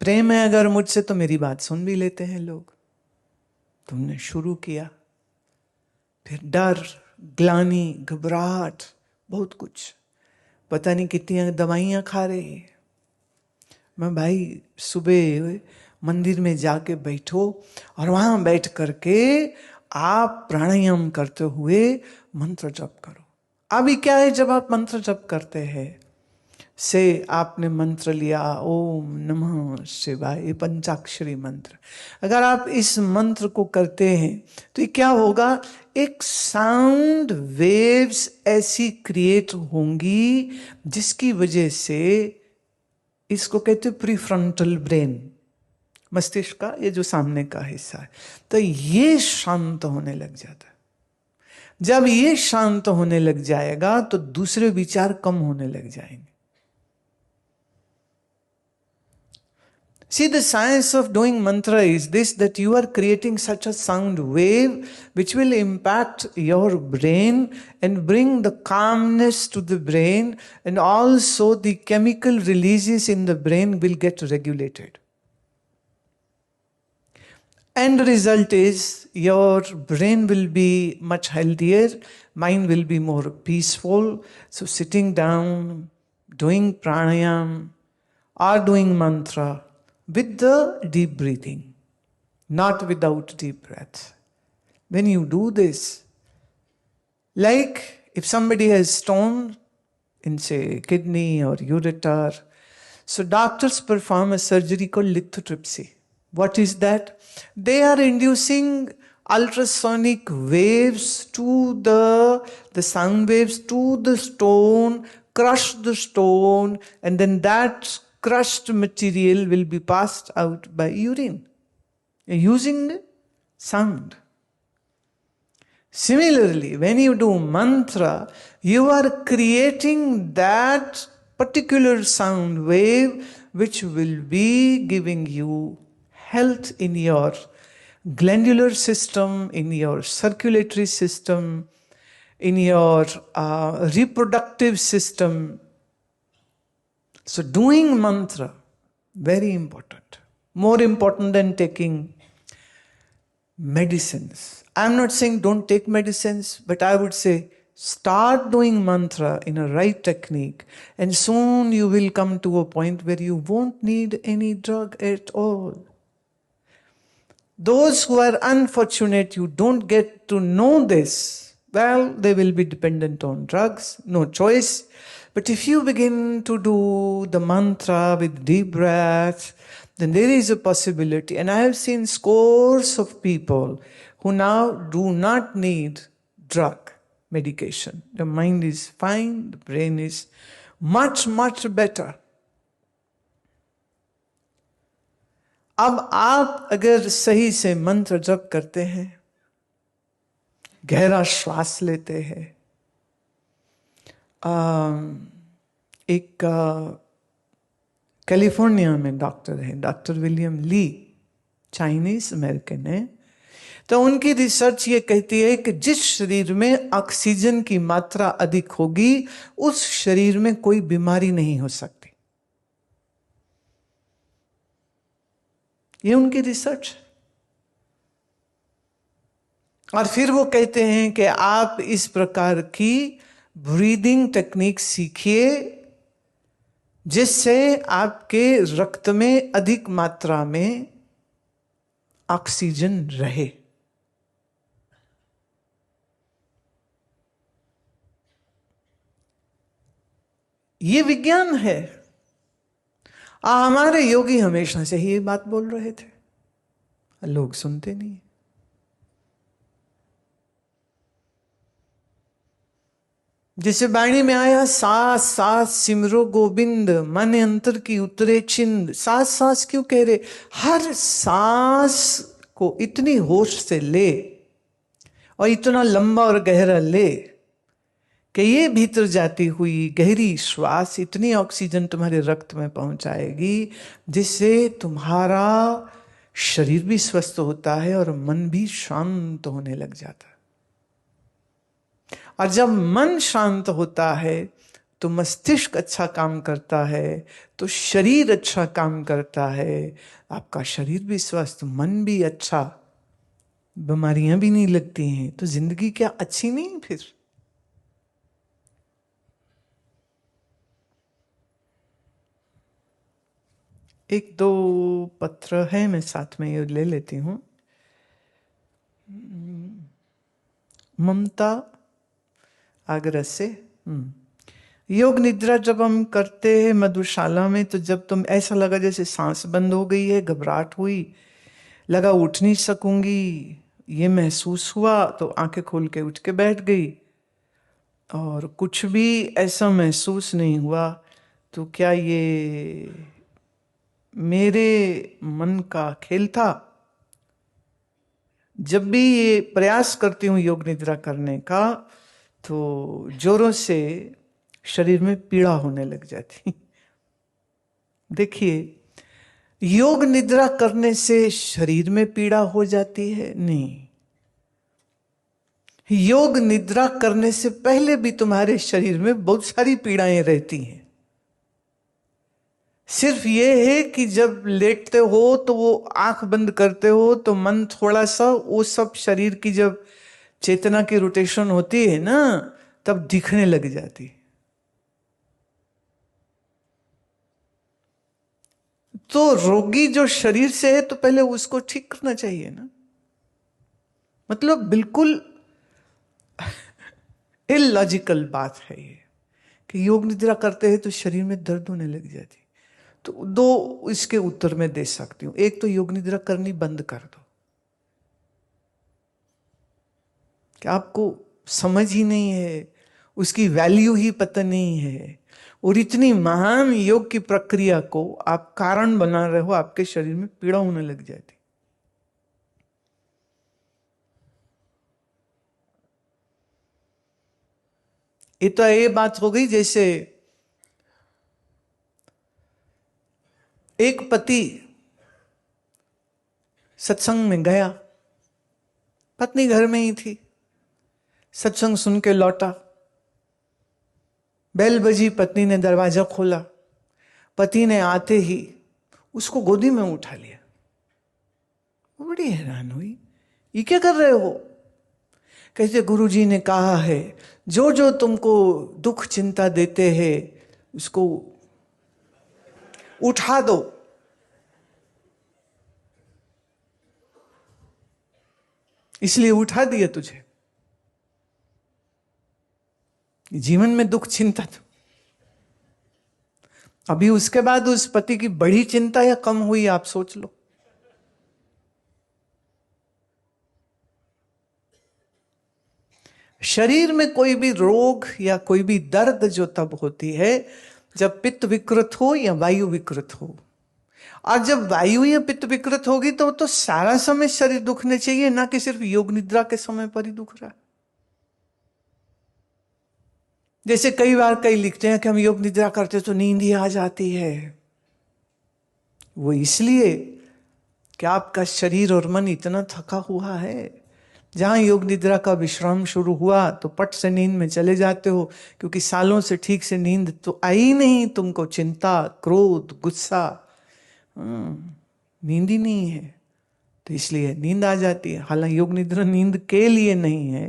प्रेम है अगर मुझसे तो मेरी बात सुन भी लेते हैं लोग। तुमने शुरू किया, फिर डर, ग्लानि, घबराहट, बहुत कुछ, पता नहीं कितनी दवाइयां खा रहे। मैं भाई सुबह मंदिर में जाके बैठो और वहां बैठ करके आप प्राणायाम करते हुए मंत्र जप करो। अभी क्या है, जब आप मंत्र जप करते हैं से आपने मंत्र लिया ओम नमः शिवाय, ये पंचाक्षरी मंत्र, अगर आप इस मंत्र को करते हैं तो ये क्या होगा, एक साउंड वेव्स ऐसी क्रिएट होंगी जिसकी वजह से, इसको कहते हैं प्रीफ्रंटल ब्रेन, मस्तिष्क का ये जो सामने का हिस्सा है, तो ये शांत होने लग जाता है। जब ये शांत होने लग जाएगा तो दूसरे विचार कम होने लग जाएंगे। See, the science of doing mantra is this, that you are creating such a sound wave which will impact your brain and bring the calmness to the brain, and also the chemical releases in the brain will get regulated. And the result is your brain will be much healthier, mind will be more peaceful. So sitting down, doing pranayam or doing mantra with the deep breathing, not without deep breath. When you do this, like if somebody has stone in say kidney or ureter, so doctors perform a surgery called lithotripsy. What is that? They are inducing ultrasonic waves to the sound waves to the stone, crush the stone, and then that crushed material will be passed out by urine using sound. Similarly, when you do mantra, you are creating that particular sound wave which will be giving you health in your glandular system, in your circulatory system, in your reproductive system. So doing mantra, very important. More important than taking medicines. I'm not saying don't take medicines, but I would say start doing mantra in a right technique, and soon you will come to a point where you won't need any drug at all. Those who are unfortunate, you don't get to know this, well, they will be dependent on drugs, no choice. But if you begin to do the mantra with deep breath, then there is a possibility. And I have seen scores of people who now do not need drug medication. The mind is fine, the brain is much, much better. अब आप अगर सही से मंत्र जप करते हैं, गहरा श्वास लेते हैं, एक कैलिफोर्निया में डॉक्टर है, डॉक्टर विलियम ली, चाइनीज अमेरिकन है, तो उनकी रिसर्च ये कहती है कि जिस शरीर में ऑक्सीजन की मात्रा अधिक होगी उस शरीर में कोई बीमारी नहीं हो सकती। ये उनकी रिसर्च। और फिर वो कहते हैं कि आप इस प्रकार की ब्रीदिंग टेक्निक सीखिए जिससे आपके रक्त में अधिक मात्रा में ऑक्सीजन रहे। ये विज्ञान है। हमारे योगी हमेशा से ही ये बात बोल रहे थे, लोग सुनते नहीं। जैसे वाणी में आया, सास सास सिमरो गोविंद, मन अंतर की उतरे छिंद। सास सास क्यों कह रहे? हर सांस को इतनी होश से ले और इतना लंबा और गहरा ले कि ये भीतर जाती हुई गहरी श्वास इतनी ऑक्सीजन तुम्हारे रक्त में पहुंचाएगी जिससे तुम्हारा शरीर भी स्वस्थ होता है और मन भी शांत होने लग जाता है। और जब मन शांत होता है तो मस्तिष्क अच्छा काम करता है, तो शरीर अच्छा काम करता है, आपका शरीर भी स्वस्थ, मन भी अच्छा, बीमारियां भी नहीं लगती हैं, तो जिंदगी क्या अच्छी नहीं फिर? एक दो पत्र है, मैं साथ में ये ले लेती हूं। ममता आगरा से। योग निद्रा जब हम करते हैं मधुशाला में, तो जब तुम ऐसा लगा जैसे सांस बंद हो गई है, घबराहट हुई, लगा उठ नहीं सकूंगी, ये महसूस हुआ, तो आंखें खोल के उठ के बैठ गई, और कुछ भी ऐसा महसूस नहीं हुआ, तो क्या ये मेरे मन का खेल था? जब भी ये प्रयास करती हूँ योग निद्रा करने का, तो जोरों से शरीर में पीड़ा होने लग जाती। देखिए, योग निद्रा करने से शरीर में पीड़ा हो जाती है? नहीं। योग निद्रा करने से पहले भी तुम्हारे शरीर में बहुत सारी पीड़ाएं रहती हैं। सिर्फ ये है कि जब लेटते हो तो वो आंख बंद करते हो तो मन थोड़ा सा वो सब शरीर की जब चेतना की रोटेशन होती है ना, तब दिखने लग जाती है। तो रोगी जो शरीर से है तो पहले उसको ठीक करना चाहिए ना। मतलब बिल्कुल इलॉजिकल बात है ये कि योग निद्रा करते हैं तो शरीर में दर्द होने लग जाती। तो दो इसके उत्तर में दे सकती हूं। एक तो योग निद्रा करनी बंद कर दो, कि आपको समझ ही नहीं है, उसकी वैल्यू ही पता नहीं है, और इतनी महान योग की प्रक्रिया को आप कारण बना रहे हो, आपके शरीर में पीड़ा होने लग जाती। ये तो ये बात हो गई जैसे एक पति सत्संग में गया, पत्नी घर में ही थी, सत्संग सुन के लौटा, बेल बजी, पत्नी ने दरवाजा खोला, पति ने आते ही उसको गोदी में उठा लिया। वो बड़ी हैरान हुई, ये क्या कर रहे हो? कहते गुरुजी ने कहा है जो जो तुमको दुख चिंता देते हैं उसको उठा दो। इसलिए उठा दिया तुझे, जीवन में दुख चिंता तो। अभी उसके बाद उस पति की बड़ी चिंता या कम हुई, आप सोच लो। शरीर में कोई भी रोग या कोई भी दर्द जो तब होती है जब पित्त विकृत हो या वायु विकृत हो। और जब वायु या पित्त विकृत होगी तो सारा समय शरीर दुखने चाहिए, ना कि सिर्फ योग निद्रा के समय पर ही दुख रहा। जैसे कई बार कई लिखते हैं कि हम योग निद्रा करते तो नींद ही आ जाती है। वो इसलिए कि आपका शरीर और मन इतना थका हुआ है, जहां योग निद्रा का विश्राम शुरू हुआ तो पट से नींद में चले जाते हो, क्योंकि सालों से ठीक से नींद तो आई नहीं तुमको, चिंता, क्रोध, गुस्सा, नींद ही नहीं है, तो इसलिए नींद आ जाती है। हालांकि योग निद्रा नींद के लिए नहीं है,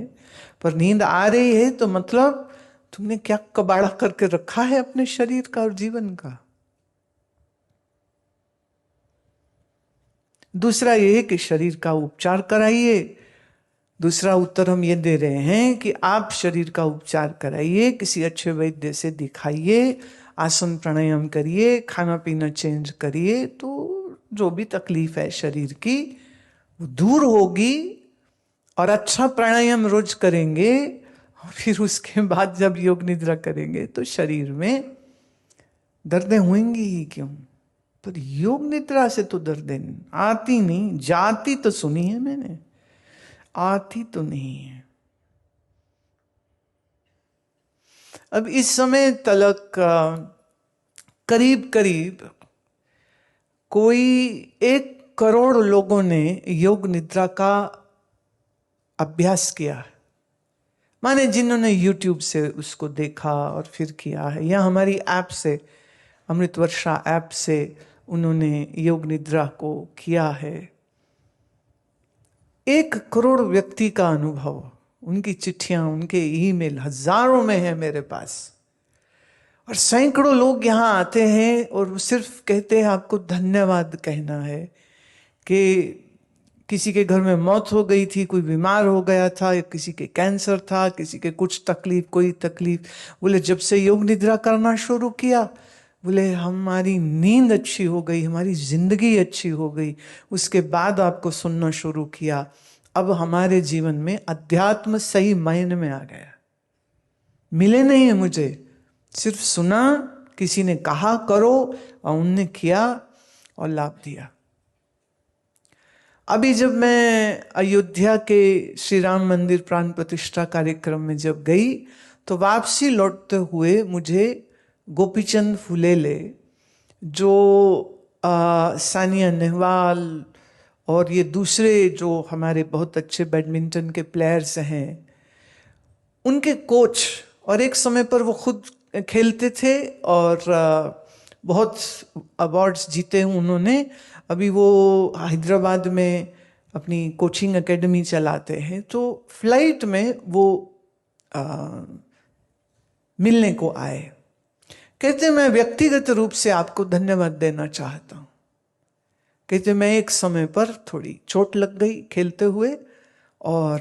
पर नींद आ रही है तो मतलब तुमने क्या कबाड़ा करके रखा है अपने शरीर का और जीवन का। दूसरा ये है कि शरीर का उपचार कराइए। दूसरा उत्तर हम ये दे रहे हैं कि आप शरीर का उपचार कराइए, किसी अच्छे वैद्य से दिखाइए, आसन प्राणायाम करिए, खाना पीना चेंज करिए, तो जो भी तकलीफ है शरीर की वो दूर होगी। और अच्छा प्राणायाम रोज करेंगे और फिर उसके बाद जब योग निद्रा करेंगे तो शरीर में दर्दें होंगी ही क्यों। पर योग निद्रा से तो दर्दें आती नहीं, जाती तो सुनी है मैंने, आती तो नहीं है। अब इस समय तलक करीब करीब कोई 1 करोड़ लोगों ने योग निद्रा का अभ्यास किया है। माने जिन्होंने YouTube से उसको देखा और फिर किया है, या हमारी ऐप से, अमृत वर्षा ऐप से उन्होंने योग निद्रा को किया है। 1 करोड़ व्यक्ति का अनुभव, उनकी चिट्ठियां, उनके ईमेल हजारों में है मेरे पास, और सैकड़ों लोग यहाँ आते हैं और वो सिर्फ कहते हैं आपको धन्यवाद कहना है कि किसी के घर में मौत हो गई थी, कोई बीमार हो गया था, या किसी के कैंसर था, किसी के कुछ तकलीफ, कोई तकलीफ, बोले जब से योग निद्रा करना शुरू किया, बोले हमारी नींद अच्छी हो गई, हमारी जिंदगी अच्छी हो गई, उसके बाद आपको सुनना शुरू किया, अब हमारे जीवन में अध्यात्म सही मायने में आ गया। मिले नहीं है मुझे, सिर्फ सुना, किसी ने कहा करो और उनने किया और लाभ दिया। अभी जब मैं अयोध्या के श्री राम मंदिर प्राण प्रतिष्ठा कार्यक्रम में जब गई, तो वापसी लौटते हुए मुझे गोपीचंद फुलेले, जो सानिया नेहवाल और ये दूसरे जो हमारे बहुत अच्छे बैडमिंटन के प्लेयर्स हैं, उनके कोच, और एक समय पर वो खुद खेलते थे और बहुत अवार्ड्स जीते उन्होंने। अभी वो हैदराबाद में अपनी कोचिंग एकेडमी चलाते हैं। तो फ्लाइट में वो मिलने को आए, कहते मैं व्यक्तिगत रूप से आपको धन्यवाद देना चाहता हूँ। कहते मैं एक समय पर थोड़ी चोट लग गई खेलते हुए और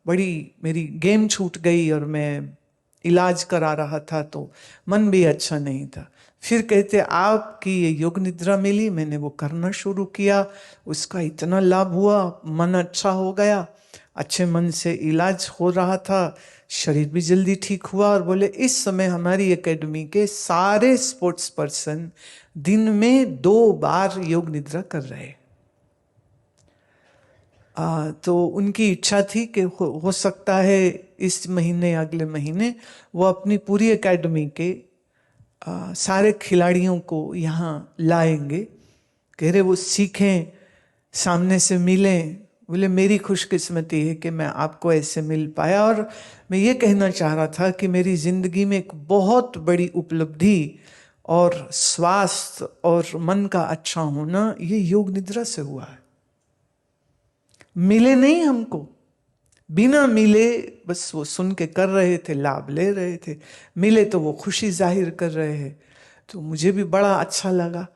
बड़ी मेरी गेम छूट गई और मैं इलाज करा रहा था, तो मन भी अच्छा नहीं था। फिर कहते आपकी ये योग निद्रा मिली, मैंने वो करना शुरू किया, उसका इतना लाभ हुआ, मन अच्छा हो गया, अच्छे मन से इलाज हो रहा था, शरीर भी जल्दी ठीक हुआ। और बोले इस समय हमारी एकेडमी के सारे स्पोर्ट्स पर्सन दिन में 2 बार योग निद्रा कर रहे। तो उनकी इच्छा थी कि हो सकता है इस महीने अगले महीने वो अपनी पूरी एकेडमी के सारे खिलाड़ियों को यहाँ लाएंगे, कह रहे वो सीखें, सामने से मिलें। बोले मेरी खुशकिस्मती है कि मैं आपको ऐसे मिल पाया। और मैं ये कहना चाह रहा था कि मेरी जिंदगी में एक बहुत बड़ी उपलब्धि और स्वास्थ्य और मन का अच्छा होना ये योग निद्रा से हुआ है। मिले नहीं हमको, बिना मिले बस वो सुन के कर रहे थे, लाभ ले रहे थे। मिले तो वो खुशी जाहिर कर रहे हैं। तो मुझे भी बड़ा अच्छा लगा।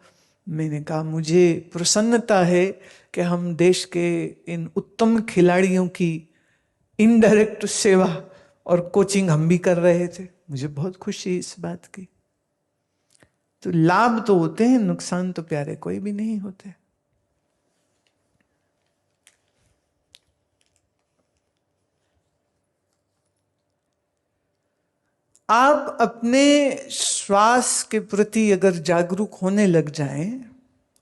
मैंने कहा मुझे प्रसन्नता है कि हम देश के इन उत्तम खिलाड़ियों की इनडायरेक्ट सेवा और कोचिंग हम भी कर रहे थे। मुझे बहुत खुशी इस बात की। तो लाभ तो होते हैं, नुकसान तो प्यारे कोई भी नहीं होते। आप अपने श्वास के प्रति अगर जागरूक होने लग जाएं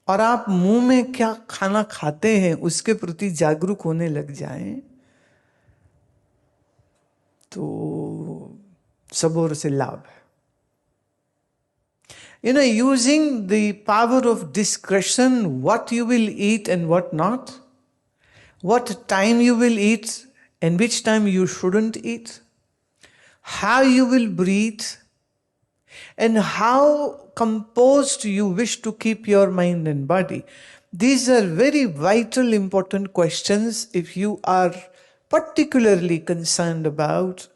और आप मुंह में क्या खाना खाते हैं उसके प्रति जागरूक होने लग जाएं, तो सब ओर से लाभ है। Using the power of discretion, what you will eat and what not, what time you will eat and which time you shouldn't eat, how you will breathe, and how composed you wish to keep your mind and body. These are very vital, important questions if you are particularly concerned about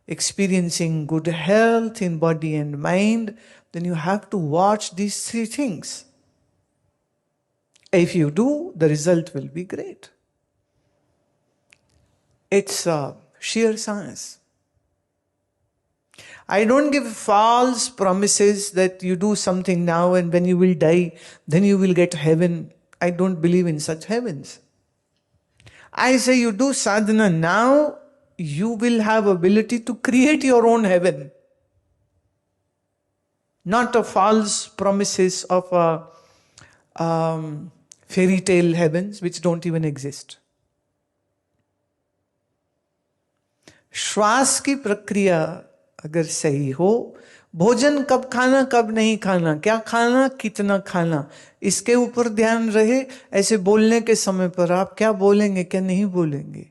experiencing good health in body and mind. Then you have to watch these 3 things. If you do, the result will be great. It's sheer science. I don't give false promises that you do something now and when you will die, then you will get heaven. I don't believe in such heavens. I say you do sadhana now, you will have ability to create your own heaven. Not a false promises of fairy tale heavens which don't even exist. श्वास की प्रक्रिया अगर सही हो, भोजन कब खाना कब नहीं खाना, क्या खाना कितना खाना, इसके ऊपर ध्यान रहे। ऐसे बोलने के समय पर आप क्या बोलेंगे क्या नहीं बोलेंगे,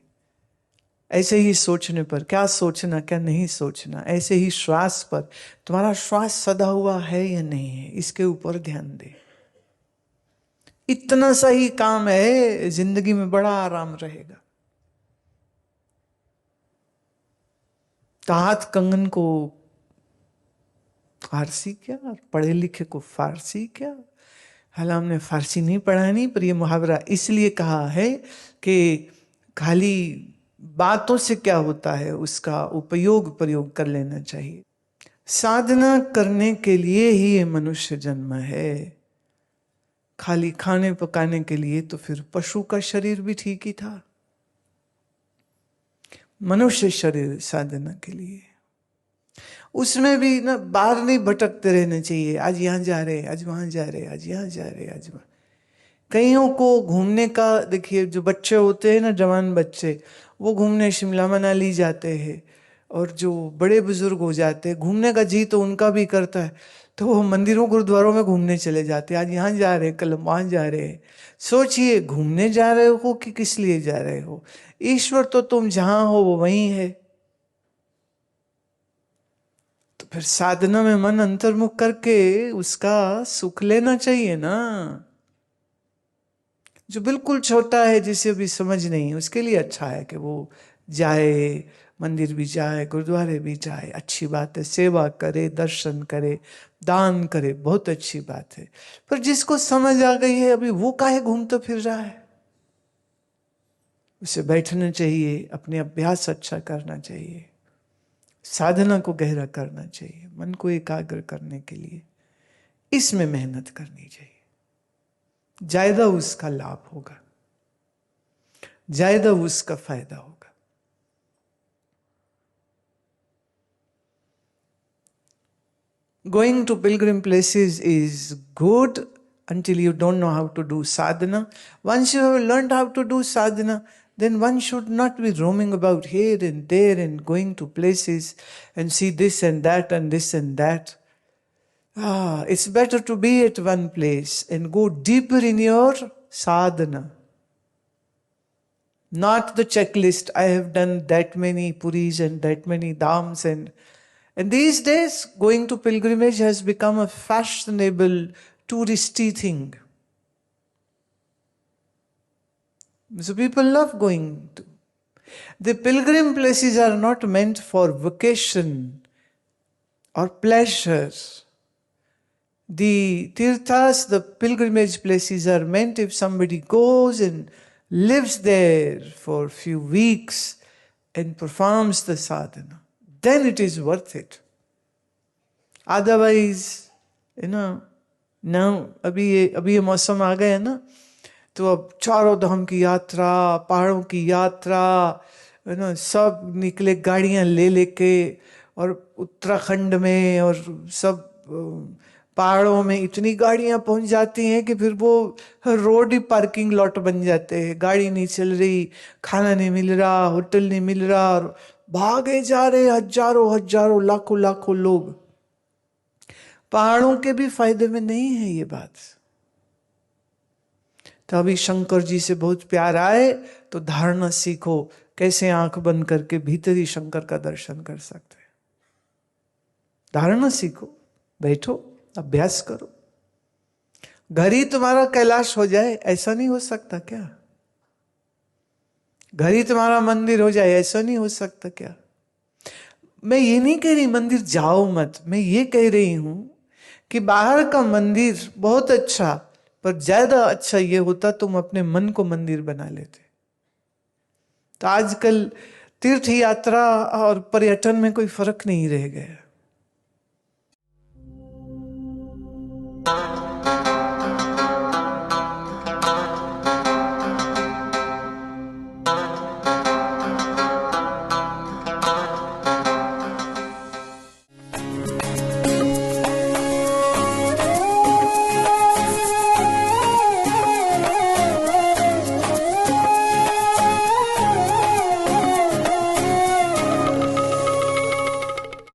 ऐसे ही सोचने पर, क्या सोचना क्या नहीं सोचना, ऐसे ही श्वास पर, तुम्हारा श्वास सदा हुआ है या नहीं है, इसके ऊपर ध्यान दे। इतना सा ही काम है, जिंदगी में बड़ा आराम रहेगा। तात कंगन को फारसी क्या, पढ़े लिखे को फारसी क्या। हालांकि हमने फारसी नहीं पढ़ा नहीं, पर यह मुहावरा इसलिए कहा है कि खाली बातों से क्या होता है, उसका उपयोग प्रयोग कर लेना चाहिए। साधना करने के लिए ही ये मनुष्य जन्म है, खाली खाने पकाने के लिए तो फिर पशु का शरीर भी ठीक ही था। मनुष्य शरीर साधना के लिए, उसमें भी ना बाहर नहीं भटकते रहना चाहिए। आज यहाँ जा रहे, आज वहां जा रहे, आज यहाँ जा रहे, आज वहां। कईयों को घूमने का, देखिए जो बच्चे होते हैं ना, जवान बच्चे, वो घूमने शिमला मनाली जाते हैं, और जो बड़े बुजुर्ग हो जाते हैं, घूमने का जी तो उनका भी करता है, तो वो मंदिरों गुरुद्वारों में घूमने चले जाते हैं। आज यहाँ जा रहे, कल वहां जा रहे हैं। सोचिए, घूमने जा रहे हो कि किस लिए जा रहे हो? ईश्वर तो तुम जहां हो वो वहीं है। तो फिर साधना में मन अंतर्मुख करके उसका सुख लेना चाहिए ना। जो बिल्कुल छोटा है, जिसे भी समझ नहीं, उसके लिए अच्छा है कि वो जाए, मंदिर भी जाए, गुरुद्वारे भी जाए, अच्छी बात है। सेवा करे, दर्शन करे, दान करे, बहुत अच्छी बात है। पर जिसको समझ आ गई है, अभी वो काहे घूमता फिर रहा है? उसे बैठना चाहिए, अपने अभ्यास अच्छा करना चाहिए, साधना को गहरा करना चाहिए, मन को एकाग्र करने के लिए इसमें मेहनत करनी चाहिए। ज्यादा उसका लाभ होगा, ज्यादा उसका फायदा होगा। Going to pilgrim places is good until you don't know how to do sadhana. Once you have learned how to do sadhana, then one should not be roaming about here and there and going to places and see this and that and this and that. It's better to be at one place and go deeper in your sadhana. Not the checklist, I have done that many puris and that many dhams, and these days going to pilgrimage has become a fashionable touristy thing. So people love going to. The pilgrim places are not meant for vacation or pleasure. The tirthas, the pilgrimage places, are meant if somebody goes and lives there for a few weeks and performs the sadhana, then it is worth it. Otherwise, now अभी ये मौसम आ गया ना, तो अब चारों धाम की यात्रा, पहाड़ों की यात्रा, सब निकले गाड़ियां ले लेके, और उत्तराखंड में और सब पहाड़ों में इतनी गाड़ियां पहुंच जाती हैं कि फिर वो रोड ही पार्किंग लॉट बन जाते हैं। गाड़ी नहीं चल रही, खाना नहीं मिल रहा, होटल नहीं मिल रहा, और भागे जा रहे हजारों हजारों लाखों लाखों लोग। पहाड़ों के भी फायदे में नहीं है ये बात। तभी शंकर जी से बहुत प्यार आए तो धारणा सीखो, कैसे आंख बंद करके भीतरी शंकर का दर्शन कर सकते हैं। धारणा सीखो, बैठो, अभ्यास करो। घर ही तुम्हारा कैलाश हो जाए ऐसा नहीं हो सकता क्या? घर ही तुम्हारा मंदिर हो जाए ऐसा नहीं हो सकता क्या? मैं ये नहीं कह रही मंदिर जाओ मत, मैं ये कह रही हूं कि बाहर का मंदिर बहुत अच्छा, पर ज्यादा अच्छा ये होता तुम अपने मन को मंदिर बना लेते। तो आजकल तीर्थ यात्रा और पर्यटन में कोई फर्क नहीं रह गया।